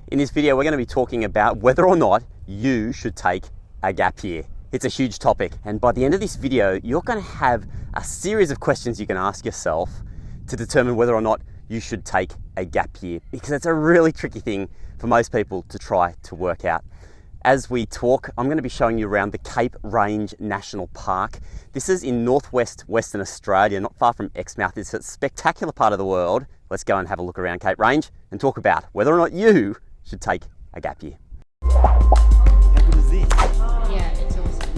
In this video, we're going to be talking about whether or not you should take a gap year. It's a huge topic, and by the end of this video, you're going to have a series of questions you can ask yourself to determine whether or not you should take a gap year, because it's a really tricky thing for most people to try to work out. As we talk, I'm going to be showing you around the Cape Range National Park. This is in northwest Western Australia, not far from Exmouth. It's a spectacular part of the world. Let's go and have a look around Cape Range and talk about whether or not you should take a gap year. How good is this? Yeah, it's awesome.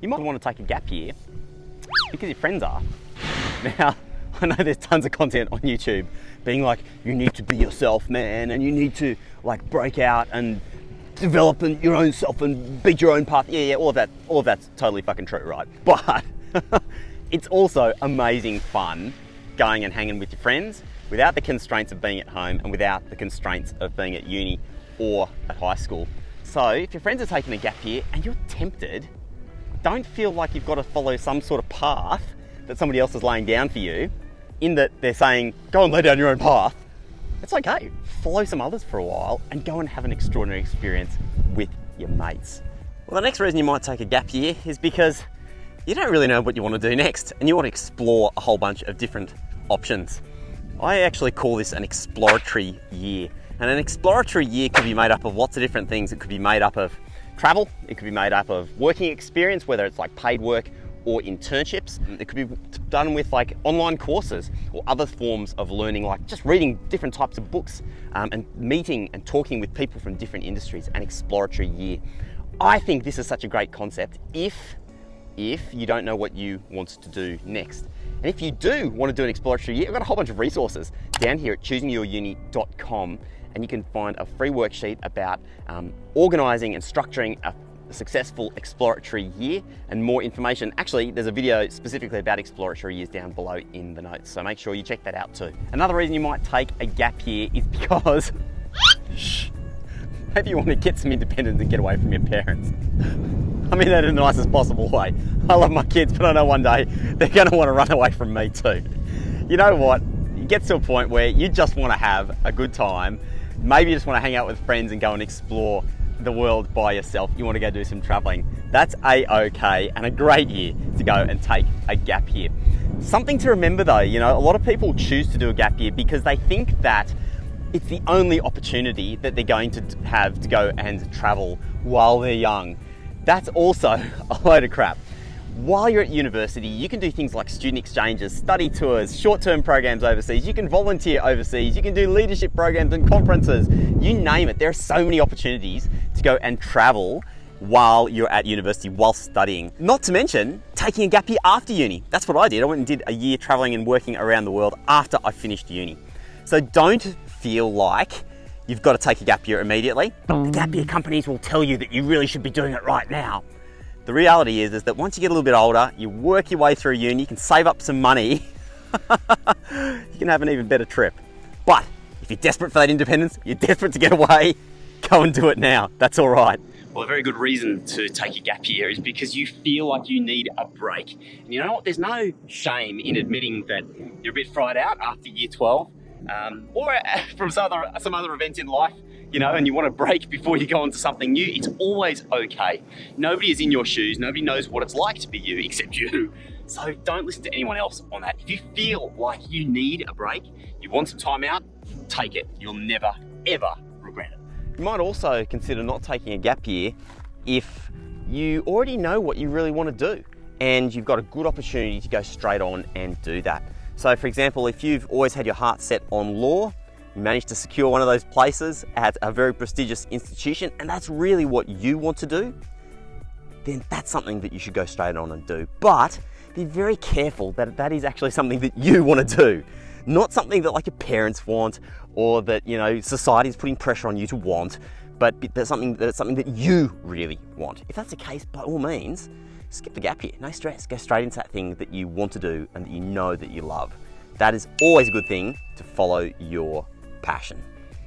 You might want to take a gap year because your friends are. Now, I know there's tons of content on YouTube being like, you need to be yourself, man, and you need to like break out and develop your own self and beat your own path. Yeah, all of that's totally fucking true, right? But it's also amazing fun going and hanging with your friends without the constraints of being at home and without the constraints of being at uni or at high school. So if your friends are taking a gap year and you're tempted, don't feel like you've got to follow some sort of path that somebody else is laying down for you, in that they're saying, go and lay down your own path. It's okay, follow some others for a while and go and have an extraordinary experience with your mates. Well, the next reason you might take a gap year is because you don't really know what you want to do next and you want to explore a whole bunch of different options. I actually call this an exploratory year. And an exploratory year could be made up of lots of different things. It could be made up of travel, it could be made up of working experience, whether it's like paid work or internships. It could be done with like online courses or other forms of learning, like just reading different types of books and meeting and talking with people from different industries. An exploratory year. I think this is such a great concept if you don't know what you want to do next. And if you do want to do an exploratory year, I've got a whole bunch of resources down here at choosingyouruni.com, and you can find a free worksheet about organising and structuring a successful exploratory year and more information. Actually, there's a video specifically about exploratory years down below in the notes, so make sure you check that out too. Another reason you might take a gap year is because maybe you want to get some independence and get away from your parents. I mean that in the nicest possible way. I love my kids, but I know one day they're going to want to run away from me too. You know what? It gets to a point where you just want to have a good time. Maybe you just want to hang out with friends and go and explore the world by yourself. You want to go do some traveling. That's a-okay and a great year to go and take a gap year. Something to remember though, you know, a lot of people choose to do a gap year because they think that it's the only opportunity that they're going to have to go and travel while they're young. That's also a load of crap. While you're at university, you can do things like student exchanges, study tours, short-term programs overseas, you can volunteer overseas, you can do leadership programs and conferences, you name it. There are so many opportunities to go and travel while you're at university, while studying. Not to mention taking a gap year after uni. That's what I did. I went and did a year traveling and working around the world after I finished uni. So don't feel like you've got to take a gap year immediately. The gap year companies will tell you that you really should be doing it right now. The reality is that once you get a little bit older, you work your way through uni, you can save up some money, you can have an even better trip. But if you're desperate for that independence, you're desperate to get away, go and do it now. That's all right. Well, a very good reason to take a gap year is because you feel like you need a break. And you know what? There's no shame in admitting that you're a bit fried out after year 12 or from some other event in life, you know, and you want a break before you go on to something new. It's always okay. Nobody is in your shoes. Nobody knows what it's like to be you except you. So don't listen to anyone else on that. If you feel like you need a break, you want some time out, take it. You'll never, ever regret it. You might also consider not taking a gap year if you already know what you really want to do and you've got a good opportunity to go straight on and do that. So for example, if you've always had your heart set on law, you managed to secure one of those places at a very prestigious institution, and that's really what you want to do, then that's something that you should go straight on and do. But be very careful that that is actually something that you want to do, not something that like your parents want or that, you know, society is putting pressure on you to want, but that's something that you really want. If that's the case, by all means, skip the gap year, no stress. Go straight into that thing that you want to do and that you know that you love. That is always a good thing to follow your passion.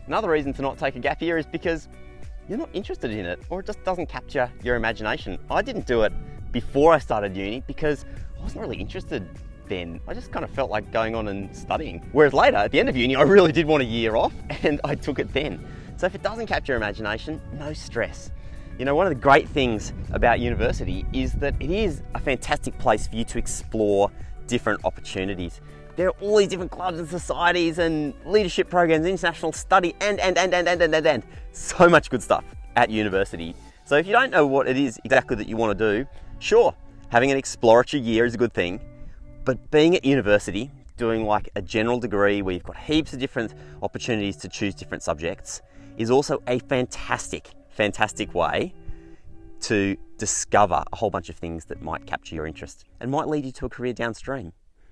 Another reason to not take a gap year is because you're not interested in it, or it just doesn't capture your imagination. I didn't do it before I started uni because I wasn't really interested then, I just kind of felt like going on and studying. Whereas later, at the end of uni, I really did want a year off and I took it then. So if it doesn't capture your imagination, no stress. You know, one of the great things about university is that it is a fantastic place for you to explore different opportunities. There are all these different clubs and societies and leadership programs, international study, and so much good stuff at university. So if you don't know what it is exactly that you want to do, sure, having an exploratory year is a good thing, but being at university, doing like a general degree where you've got heaps of different opportunities to choose different subjects is also a fantastic way to discover a whole bunch of things that might capture your interest and might lead you to a career downstream.